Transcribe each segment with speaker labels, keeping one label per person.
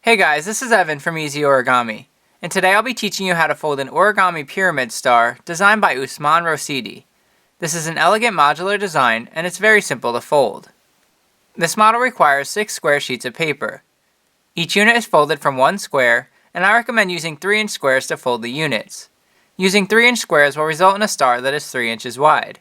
Speaker 1: Hey guys, this is Evan from EzOrigami, and today I'll be teaching you how to fold an Origami Pyramid Star designed by Usman Rosyidhi. This is an elegant modular design, and it's very simple to fold. This model requires 6 square sheets of paper. Each unit is folded from 1 square, and I recommend using 3-inch squares to fold the units. Using 3-inch squares will result in a star that is 3 inches wide.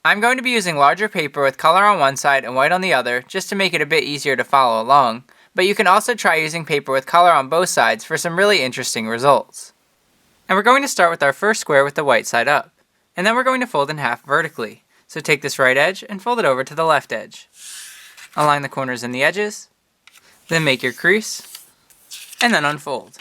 Speaker 1: I'm going to be using larger paper with color on one side and white on the other, just to make it a bit easier to follow along. But you can also try using paper with color on both sides for some really interesting results. And we're going to start with our first square with the white side up. And then we're going to fold in half vertically. So take this right edge and fold it over to the left edge. Align the corners and the edges. Then make your crease. And then unfold.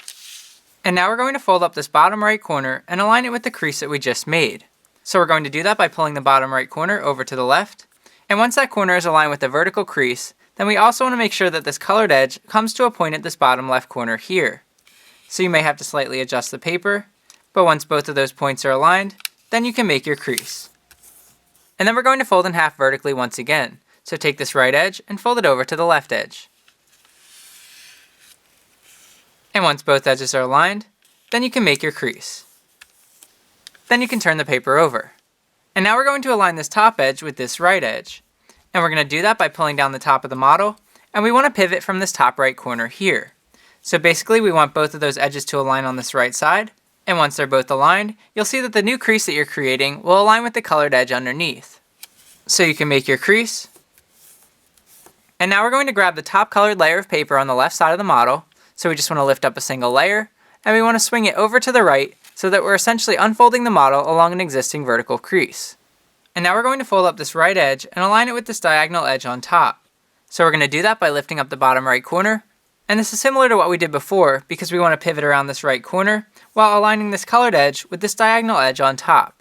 Speaker 1: And now we're going to fold up this bottom right corner and align it with the crease that we just made. So we're going to do that by pulling the bottom right corner over to the left. And once that corner is aligned with the vertical crease, then we also want to make sure that this colored edge comes to a point at this bottom left corner here. So you may have to slightly adjust the paper, but once both of those points are aligned, then you can make your crease. And then we're going to fold in half vertically once again. So take this right edge and fold it over to the left edge. And once both edges are aligned, then you can make your crease. Then you can turn the paper over. And now we're going to align this top edge with this right edge. And we're going to do that by pulling down the top of the model, and we want to pivot from this top right corner here. So basically we want both of those edges to align on this right side, and once they're both aligned, you'll see that the new crease that you're creating will align with the colored edge underneath. So you can make your crease. And now we're going to grab the top colored layer of paper on the left side of the model, so we just want to lift up a single layer, and we want to swing it over to the right so that we're essentially unfolding the model along an existing vertical crease. And now we're going to fold up this right edge and align it with this diagonal edge on top. So we're going to do that by lifting up the bottom right corner. And this is similar to what we did before because we want to pivot around this right corner while aligning this colored edge with this diagonal edge on top.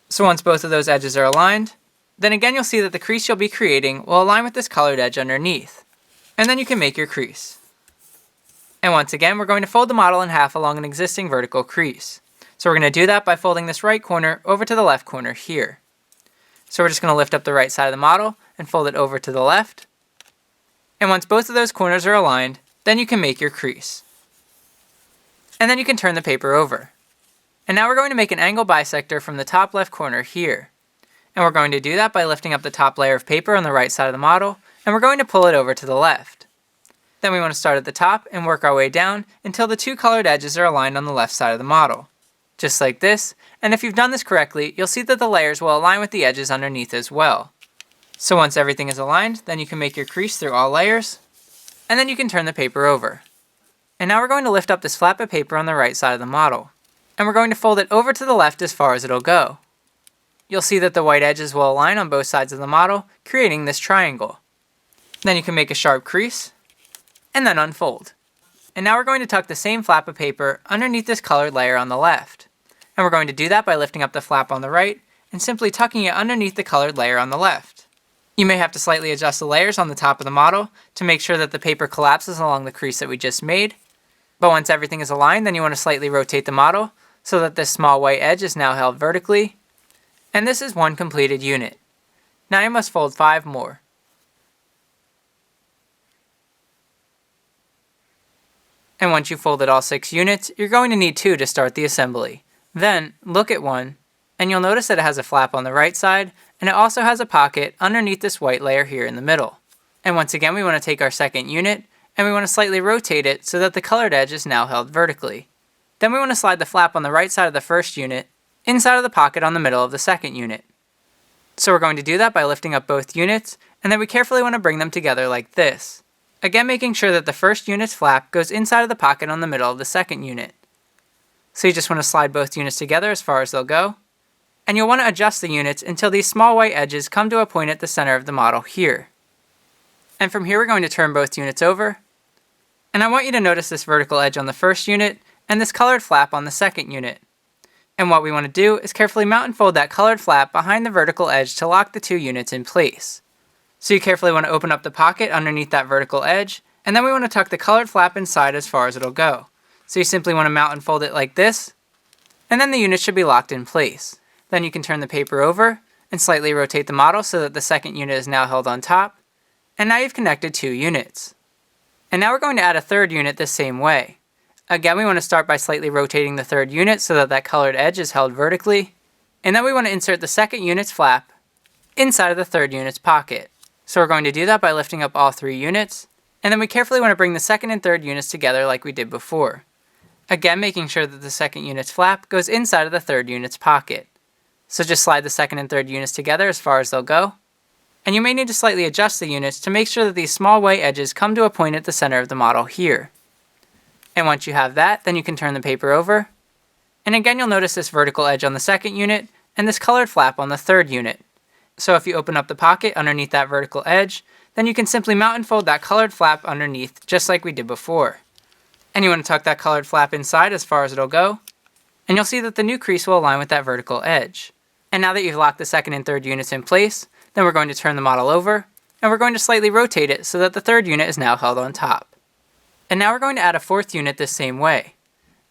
Speaker 1: So once both of those edges are aligned, then again you'll see that the crease you'll be creating will align with this colored edge underneath. And then you can make your crease. And once again, we're going to fold the model in half along an existing vertical crease. So we're going to do that by folding this right corner over to the left corner here. So we're just going to lift up the right side of the model and fold it over to the left. And once both of those corners are aligned, then you can make your crease. And then you can turn the paper over. And now we're going to make an angle bisector from the top left corner here. And we're going to do that by lifting up the top layer of paper on the right side of the model, and we're going to pull it over to the left. Then we want to start at the top and work our way down until the two colored edges are aligned on the left side of the model. Just like this, and if you've done this correctly, you'll see that the layers will align with the edges underneath as well. So once everything is aligned, then you can make your crease through all layers, and then you can turn the paper over. And now we're going to lift up this flap of paper on the right side of the model, and we're going to fold it over to the left as far as it'll go. You'll see that the white edges will align on both sides of the model, creating this triangle. Then you can make a sharp crease, and then unfold. And now we're going to tuck the same flap of paper underneath this colored layer on the left. And we're going to do that by lifting up the flap on the right and simply tucking it underneath the colored layer on the left. You may have to slightly adjust the layers on the top of the model to make sure that the paper collapses along the crease that we just made. But once everything is aligned, then you want to slightly rotate the model so that this small white edge is now held vertically. And this is one completed unit. Now you must fold 5 more. And once you've folded all 6 units, you're going to need 2 to start the assembly. Then, look at one, and you'll notice that it has a flap on the right side, and it also has a pocket underneath this white layer here in the middle. And once again, we want to take our second unit, and we want to slightly rotate it so that the colored edge is now held vertically. Then we want to slide the flap on the right side of the first unit, inside of the pocket on the middle of the second unit. So we're going to do that by lifting up both units, and then we carefully want to bring them together like this. Again, making sure that the first unit's flap goes inside of the pocket on the middle of the second unit. So you just want to slide both units together as far as they'll go. And you'll want to adjust the units until these small white edges come to a point at the center of the model here. And from here we're going to turn both units over. And I want you to notice this vertical edge on the first unit and this colored flap on the second unit. And what we want to do is carefully mount and fold that colored flap behind the vertical edge to lock the 2 units in place. So you carefully want to open up the pocket underneath that vertical edge, and then we want to tuck the colored flap inside as far as it'll go. So you simply want to mount and fold it like this, and then the unit should be locked in place. Then you can turn the paper over and slightly rotate the model so that the second unit is now held on top, and now you've connected 2 units. And now we're going to add a third unit the same way. Again, we want to start by slightly rotating the third unit so that that colored edge is held vertically. And then we want to insert the second unit's flap inside of the third unit's pocket. So we're going to do that by lifting up all 3 units. And then we carefully want to bring the second and third units together like we did before. Again, making sure that the second unit's flap goes inside of the third unit's pocket. So just slide the second and third units together as far as they'll go. And you may need to slightly adjust the units to make sure that these small white edges come to a point at the center of the model here. And once you have that, then you can turn the paper over. And again, you'll notice this vertical edge on the second unit and this colored flap on the third unit. So if you open up the pocket underneath that vertical edge, then you can simply mount and fold that colored flap underneath just like we did before. And you want to tuck that colored flap inside as far as it'll go. And you'll see that the new crease will align with that vertical edge. And now that you've locked the second and third units in place, then we're going to turn the model over, and we're going to slightly rotate it so that the third unit is now held on top. And now we're going to add a fourth unit the same way.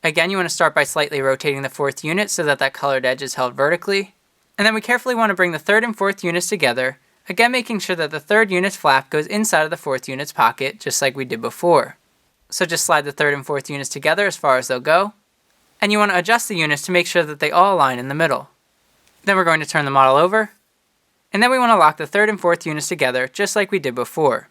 Speaker 1: Again, you want to start by slightly rotating the fourth unit so that that colored edge is held vertically. And then we carefully want to bring the third and fourth units together, again making sure that the third unit's flap goes inside of the fourth unit's pocket just like we did before. So just slide the third and fourth units together as far as they'll go. And you want to adjust the units to make sure that they all align in the middle. Then we're going to turn the model over. And then we want to lock the third and fourth units together just like we did before.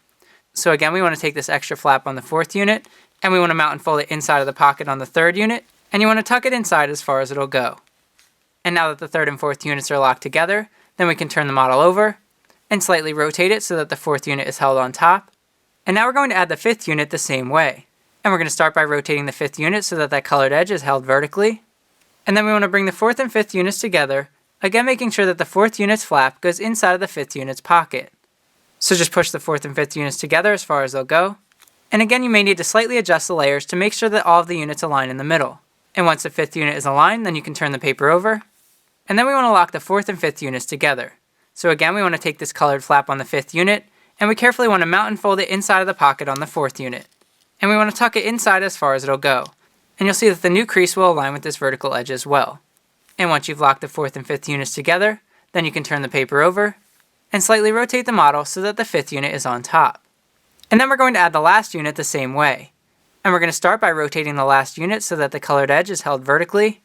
Speaker 1: So again, we want to take this extra flap on the fourth unit, and we want to mount and fold it inside of the pocket on the third unit, and you want to tuck it inside as far as it'll go. And now that the third and fourth units are locked together, then we can turn the model over and slightly rotate it so that the fourth unit is held on top. And now we're going to add the fifth unit the same way. And we're going to start by rotating the fifth unit so that that colored edge is held vertically. And then we want to bring the fourth and fifth units together, again making sure that the fourth unit's flap goes inside of the fifth unit's pocket. So just push the fourth and fifth units together as far as they'll go. And again, you may need to slightly adjust the layers to make sure that all of the units align in the middle. And once the fifth unit is aligned, then you can turn the paper over. And then we want to lock the fourth and fifth units together. So again, we want to take this colored flap on the fifth unit, and we carefully want to mount and fold it inside of the pocket on the fourth unit. And we want to tuck it inside as far as it'll go. And you'll see that the new crease will align with this vertical edge as well. And once you've locked the fourth and fifth units together, then you can turn the paper over and slightly rotate the model so that the fifth unit is on top. And then we're going to add the last unit the same way. And we're going to start by rotating the last unit so that the colored edge is held vertically.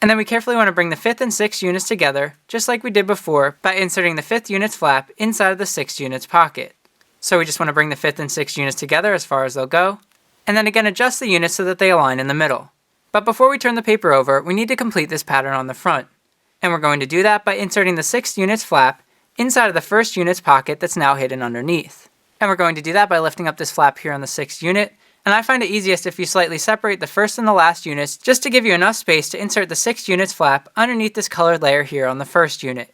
Speaker 1: And then we carefully want to bring the fifth and sixth units together, just like we did before, by inserting the fifth unit's flap inside of the sixth unit's pocket. So we just want to bring the fifth and sixth units together as far as they'll go, and then again adjust the units so that they align in the middle. But before we turn the paper over, we need to complete this pattern on the front. And we're going to do that by inserting the sixth unit's flap inside of the first unit's pocket that's now hidden underneath. And we're going to do that by lifting up this flap here on the sixth unit, and I find it easiest if you slightly separate the first and the last units just to give you enough space to insert the sixth unit's flap underneath this colored layer here on the first unit.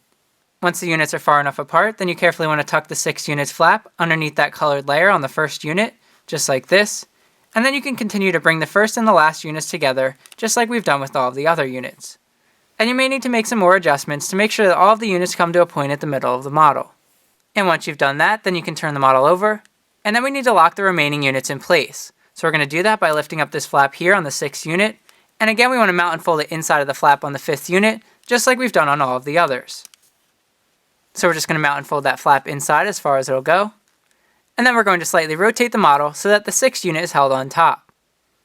Speaker 1: Once the units are far enough apart, then you carefully want to tuck the sixth unit's flap underneath that colored layer on the first unit, just like this. And then you can continue to bring the first and the last units together, just like we've done with all of the other units. And you may need to make some more adjustments to make sure that all of the units come to a point at the middle of the model. And once you've done that, then you can turn the model over, and then we need to lock the remaining units in place. So we're going to do that by lifting up this flap here on the sixth unit, and again we want to mount and fold it inside of the flap on the fifth unit, just like we've done on all of the others. So we're just going to mount and fold that flap inside as far as it'll go. And then we're going to slightly rotate the model so that the sixth unit is held on top.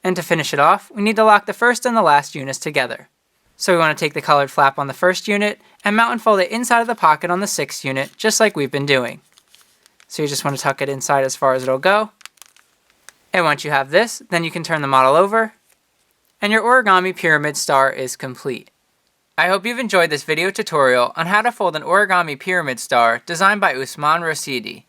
Speaker 1: And to finish it off, we need to lock the first and the last units together. So we want to take the colored flap on the first unit and mount and fold it inside of the pocket on the sixth unit, just like we've been doing. So you just want to tuck it inside as far as it'll go. And once you have this, then you can turn the model over, and your Origami Pyramid Star is complete. I hope you've enjoyed this video tutorial on how to fold an Origami Pyramid Star designed by Usman Rosyidhi.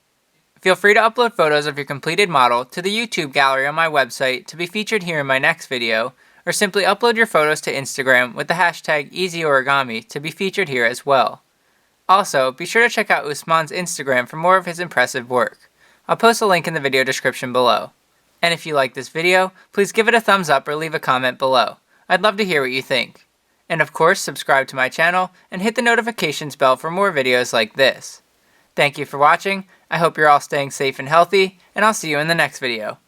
Speaker 1: Feel free to upload photos of your completed model to the YouTube gallery on my website to be featured here in my next video, or simply upload your photos to Instagram with the hashtag EzOrigami to be featured here as well. Also, be sure to check out Usman's Instagram for more of his impressive work. I'll post a link in the video description below. And if you like this video, please give it a thumbs up or leave a comment below. I'd love to hear what you think. And of course, subscribe to my channel and hit the notifications bell for more videos like this. Thank you for watching. I hope you're all staying safe and healthy, and I'll see you in the next video.